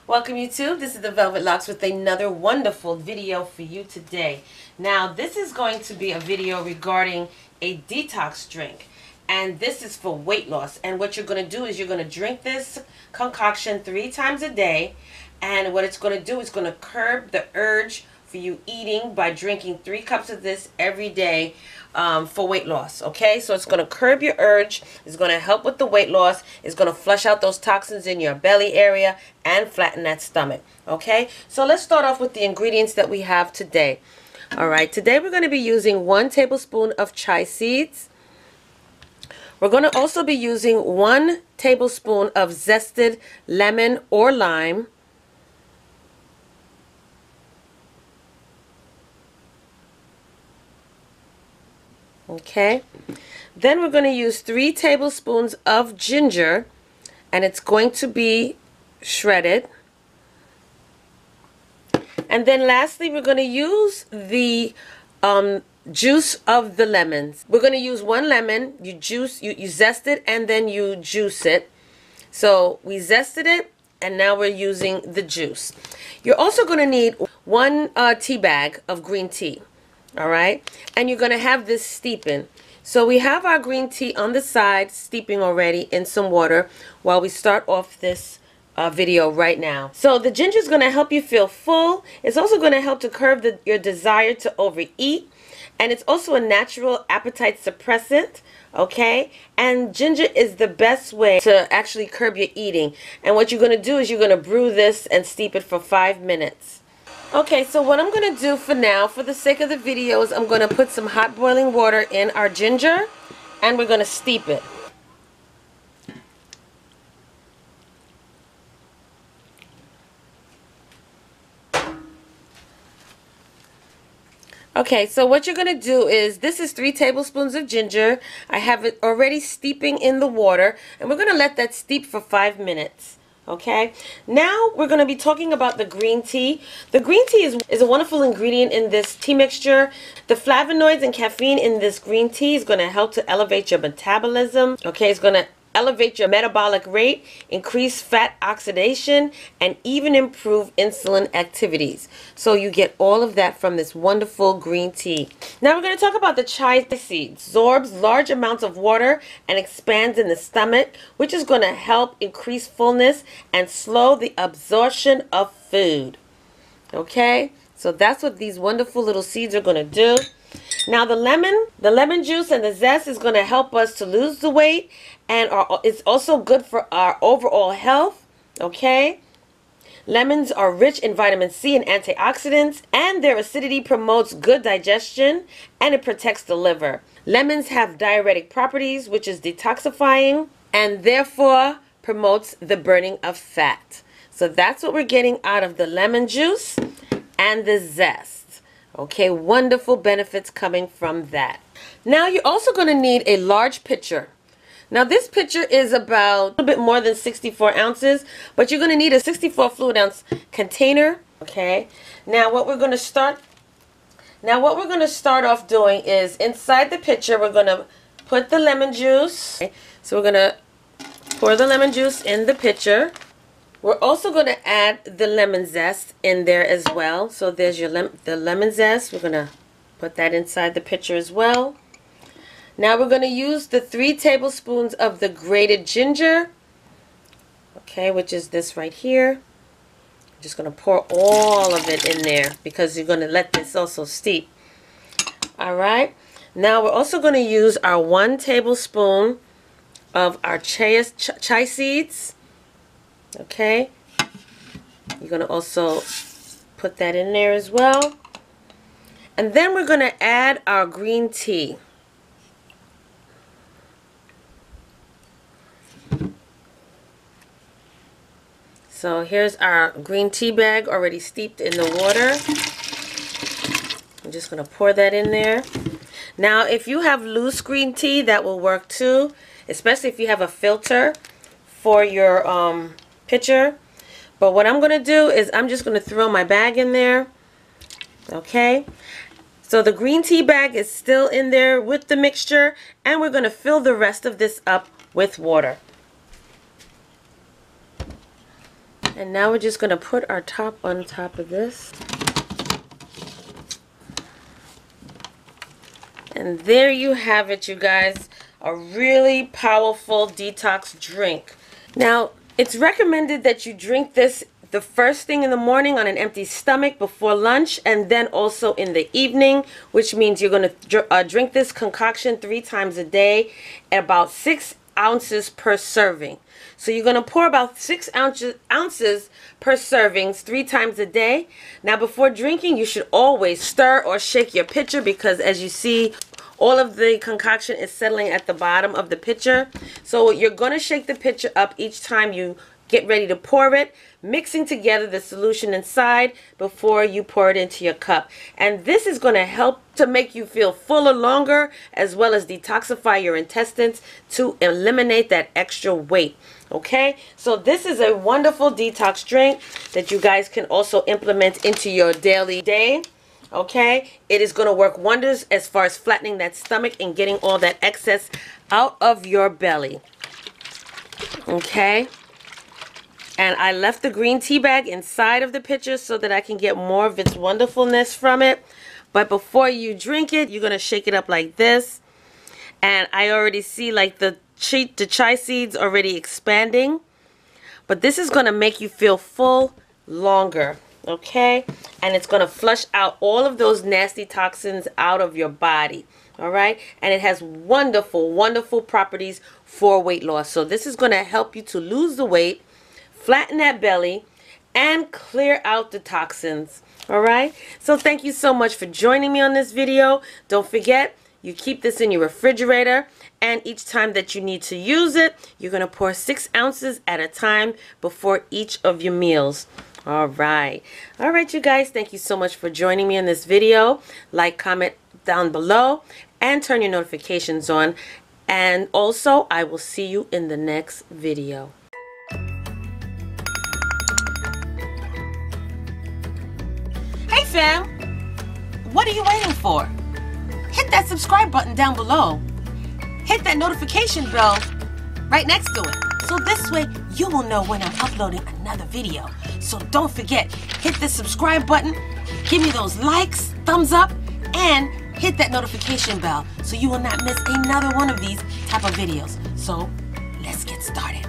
Welcome YouTube, this is the Velvet Locks with another wonderful video for you today. Now this is going to be a video regarding a detox drink, and this is for weight loss. And what you're going to do is you're going to drink this concoction 3 times a day, and what it's going to do is going to curb the urge for you eating by drinking 3 cups of this every day for weight loss. Okay, so it's going to curb your urge, it's going to help with the weight loss, it's going to flush out those toxins in your belly area and flatten that stomach. Okay, so let's start off with the ingredients that we have today. Alright, today we're going to be using 1 tablespoon of chia seeds. We're going to also be using 1 tablespoon of zested lemon or lime. Okay, then we're going to use 3 tablespoons of ginger, and it's going to be shredded. And then lastly, we're going to use the juice of the lemons. We're going to use 1 lemon. You zest it, and then you juice it. So we zested it, and now we're using the juice. You're also going to need 1 tea bag of green tea. Alright, and you're going to have this steeping. So we have our green tea on the side steeping already in some water while we start off this video right now. So the ginger is going to help you feel full. It's also going to help to curb your desire to overeat, and it's also a natural appetite suppressant. Okay, and ginger is the best way to actually curb your eating. And what you're going to do is you're going to brew this and steep it for 5 minutes. Okay, so what I'm going to do for now, for the sake of the video, is I'm going to put some hot boiling water in our ginger, and we're going to steep it. Okay, so what you're going to do is, this is 3 tablespoons of ginger. I have it already steeping in the water, and we're going to let that steep for 5 minutes. Okay, now we're going to be talking about the green tea. The green tea is a wonderful ingredient in this tea mixture. The flavonoids and caffeine in this green tea is going to help to elevate your metabolism. Okay, it's going to elevate your metabolic rate, increase fat oxidation, and even improve insulin activities. So you get all of that from this wonderful green tea. Now we're going to talk about the chia seed. Absorbs large amounts of water and expands in the stomach, which is going to help increase fullness and slow the absorption of food. Okay, so that's what these wonderful little seeds are going to do. Now the lemon juice and the zest is going to help us to lose the weight, and it's also good for our overall health. Okay, lemons are rich in vitamin C and antioxidants, and their acidity promotes good digestion, and it protects the liver. Lemons have diuretic properties, which is detoxifying, and therefore promotes the burning of fat. So that's what we're getting out of the lemon juice and the zest. Okay, wonderful benefits coming from that. Now you're also going to need a large pitcher. Now this pitcher is about a little bit more than 64 ounces, but you're going to need a 64 fluid ounce container. Okay, now what we're going to start off doing is, inside the pitcher we're going to put the lemon juice. Okay, so we're going to pour the lemon juice in the pitcher. We're also going to add the lemon zest in there as well. So there's the lemon zest. We're going to put that inside the pitcher as well. Now we're going to use the 3 tablespoons of the grated ginger. Okay, which is this right here. I'm just going to pour all of it in there because you're going to let this also steep. Alright, now we're also going to use our 1 tablespoon of our chia seeds. Okay, you're going to also put that in there as well. And then we're going to add our green tea. So here's our green tea bag already steeped in the water. I'm just going to pour that in there. Now if you have loose green tea, that will work too, especially if you have a filter for your pitcher. But what I'm going to do is I'm just going to throw my bag in there. Okay, so the green tea bag is still in there with the mixture, and we're going to fill the rest of this up with water. And now we're just going to put our top on top of this. And there you have it, you guys. A really powerful detox drink. Now, it's recommended that you drink this the first thing in the morning on an empty stomach before lunch, and then also in the evening, which means you're going to drink this concoction 3 times a day at about 6 ounces per serving. So you're going to pour about 6 ounces per servings 3 times a day. Now, before drinking, you should always stir or shake your pitcher, because as you see, all of the concoction is settling at the bottom of the pitcher. So you're going to shake the pitcher up each time you get ready to pour it, mixing together the solution inside before you pour it into your cup. And this is going to help to make you feel fuller longer, as well as detoxify your intestines to eliminate that extra weight. Okay, so this is a wonderful detox drink that you guys can also implement into your daily day. Okay, it is going to work wonders as far as flattening that stomach and getting all that excess out of your belly. Okay. And I left the green tea bag inside of the pitcher so that I can get more of its wonderfulness from it. But before you drink it, you're going to shake it up like this. And I already see like the chai seeds already expanding. But this is going to make you feel full longer. Okay? And it's going to flush out all of those nasty toxins out of your body. All right? And it has wonderful, wonderful properties for weight loss. So this is going to help you to lose the weight, flatten that belly, and clear out the toxins. All right, so thank you so much for joining me on this video. Don't forget, you keep this in your refrigerator, and each time that you need to use it, you're going to pour 6 ounces at a time before each of your meals. All right, you guys, thank you so much for joining me in this video. Like, comment down below, and turn your notifications on. And also, I will see you in the next video. Hey fam, what are you waiting for? Hit that subscribe button down below. Hit that notification bell right next to it. So this way you will know when I'm uploading another video. So don't forget, hit the subscribe button, give me those likes, thumbs up, and hit that notification bell so you will not miss another one of these type of videos. So let's get started.